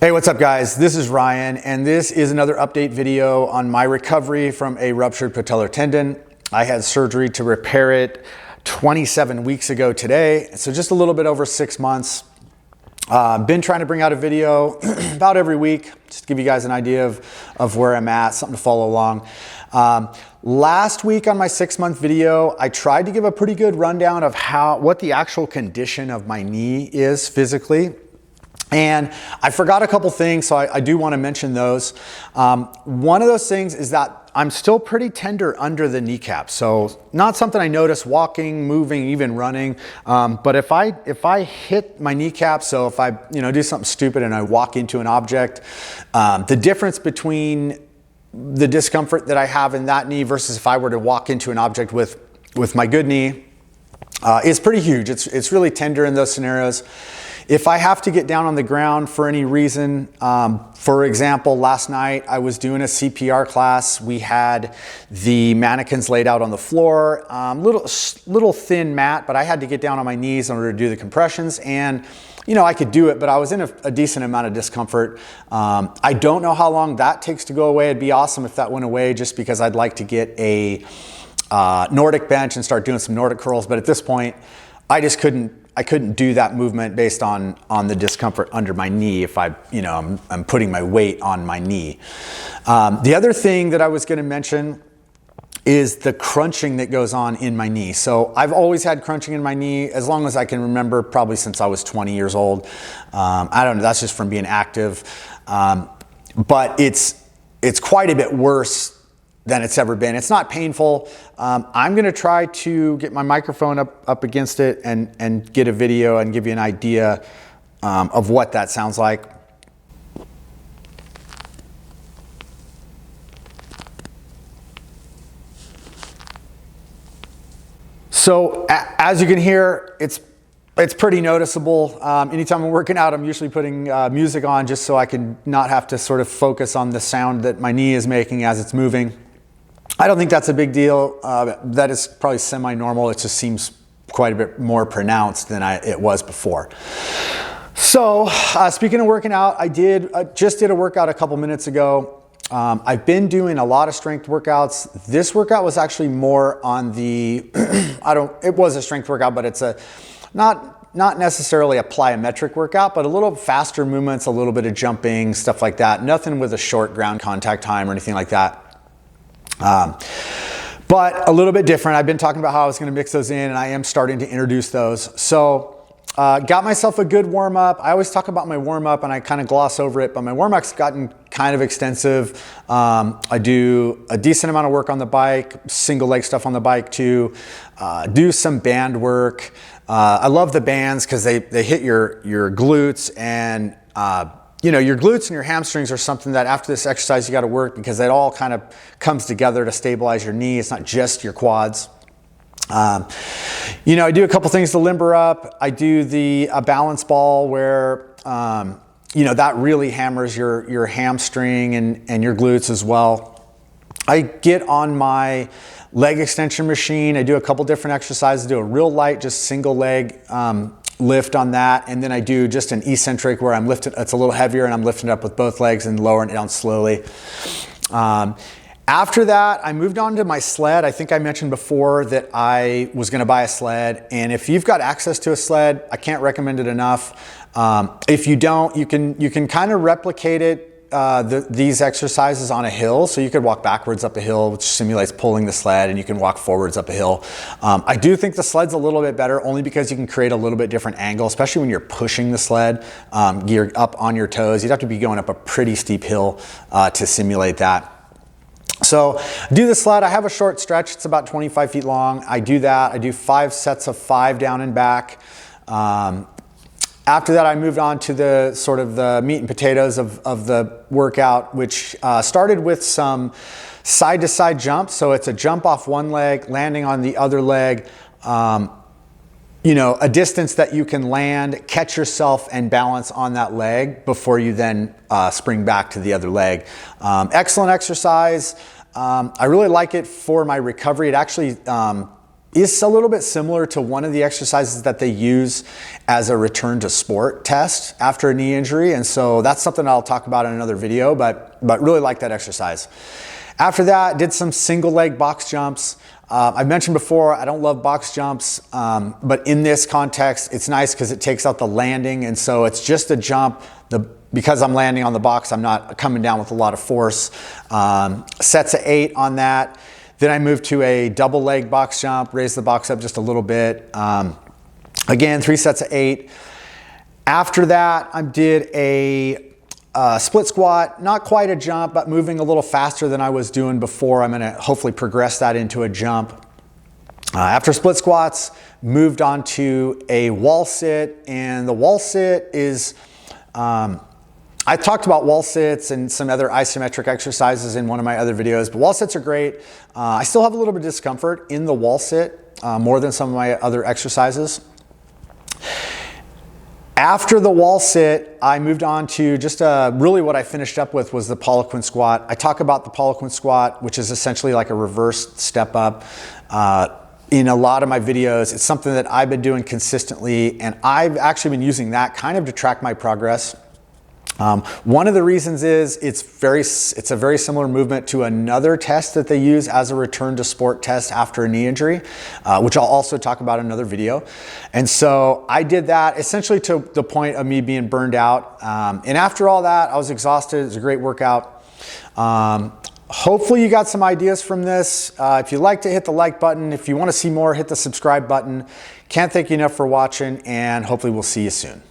Hey, what's up guys? This is Ryan, and this is another update video on my recovery from a ruptured patellar tendon. I had surgery to repair it 27 weeks ago today, so just a little bit over 6 months. Been trying to bring out a video about every week, just to give you guys an idea of where I'm at, something to follow along. Last week on my 6-month video, I tried to give a pretty good rundown of what the actual condition of my knee is physically. And I forgot a couple things, so I do want to mention those. One of those things is that I'm still pretty tender under the kneecap. So not something I notice walking, moving, even running. But if I hit my kneecap, so if I do something stupid and I walk into an object, the difference between the discomfort that I have in that knee versus if I were to walk into an object with my good knee is pretty huge. It's really tender in those scenarios. If I have to get down on the ground for any reason, for example, last night I was doing a CPR class. We had the mannequins laid out on the floor, little thin mat, but I had to get down on my knees in order to do the compressions. And I could do it, but I was in a decent amount of discomfort. I don't know how long that takes to go away. It'd be awesome if that went away, just because I'd like to get a Nordic bench and start doing some Nordic curls. But at this point, I just couldn't do that movement based on the discomfort under my knee if I'm putting my weight on my knee. The other thing that I was going to mention is the crunching that goes on in my knee. So I've always had crunching in my knee as long as I can remember, probably since I was 20 years old. I don't know, that's just from being active. But it's quite a bit worse than it's ever been. It's not painful. I'm gonna try to get my microphone up against it and get a video and give you an idea of what that sounds like. So as you can hear, it's pretty noticeable. Anytime I'm working out, I'm usually putting music on just so I can not have to sort of focus on the sound that my knee is making as it's moving. I don't think that's a big deal. That is probably semi-normal. It just seems quite a bit more pronounced than it was before. So speaking of working out, I just did a workout a couple minutes ago. I've been doing a lot of strength workouts. This workout was actually more on the, it was a strength workout, but it's not necessarily a plyometric workout, but a little faster movements, a little bit of jumping, stuff like that. Nothing with a short ground contact time or anything like that. But a little bit different. I've been talking about how I was going to mix those in, and I am starting to introduce those. So got myself a good warm-up. I always talk about my warm-up and I kind of gloss over it, but my warm-up's gotten kind of extensive. I do a decent amount of work on the bike, single leg stuff on the bike too, do some band work. I love the bands because they hit your glutes, and your glutes and your hamstrings are something that after this exercise you got to work, because it all kind of comes together to stabilize your knee. It's not just your quads. I do a couple things to limber up. I do a balance ball where, that really hammers your hamstring and your glutes as well. I get on my leg extension machine. I do a couple different exercises. I do a real light, just single leg, lift on that, and then I do just an eccentric where I'm lifting, it's a little heavier, and I'm lifting it up with both legs and lowering it down slowly. After that, I moved on to my sled. I think I mentioned before that I was going to buy a sled, and if you've got access to a sled, I can't recommend it enough. If you don't, you can kind of replicate it, these exercises on a hill. So you could walk backwards up a hill, which simulates pulling the sled, and you can walk forwards up a hill. I do think the sled's a little bit better, only because you can create a little bit different angle, especially when you're pushing the sled. You're up on your toes. You'd have to be going up a pretty steep hill to simulate that. So do the sled. I have a short stretch. It's about 25 feet long. I do that. I do 5 sets of 5 down and back. After that, I moved on to the sort of the meat and potatoes of the workout, which started with some side-to-side jumps. So it's a jump off one leg, landing on the other leg, a distance that you can land, catch yourself, and balance on that leg before you then spring back to the other leg. Excellent exercise. I really like it for my recovery. It actually is a little bit similar to one of the exercises that they use as a return to sport test after a knee injury. And so that's something I'll talk about in another video, but really like that exercise. After that, did some single leg box jumps. I mentioned before, I don't love box jumps, but in this context, it's nice because it takes out the landing. And so it's just a jump. Because I'm landing on the box, I'm not coming down with a lot of force. Sets of 8 on that. Then I moved to a double leg box jump, raised the box up just a little bit. Again, 3 sets of 8. After that, I did a split squat, not quite a jump, but moving a little faster than I was doing before. I'm gonna hopefully progress that into a jump. After split squats, moved on to a wall sit, and the wall sit is, I talked about wall sits and some other isometric exercises in one of my other videos, but wall sits are great. I still have a little bit of discomfort in the wall sit, more than some of my other exercises. After the wall sit, I moved on to just really what I finished up with was the Poliquin squat. I talk about the Poliquin squat, which is essentially like a reverse step up. In a lot of my videos, it's something that I've been doing consistently, and I've actually been using that kind of to track my progress. One of the reasons is it's a very similar movement to another test that they use as a return to sport test after a knee injury, which I'll also talk about in another video. And so I did that essentially to the point of me being burned out. And after all that, I was exhausted. It was a great workout. Hopefully you got some ideas from this. If you like to hit the like button, if you want to see more, hit the subscribe button. Can't thank you enough for watching, and hopefully we'll see you soon.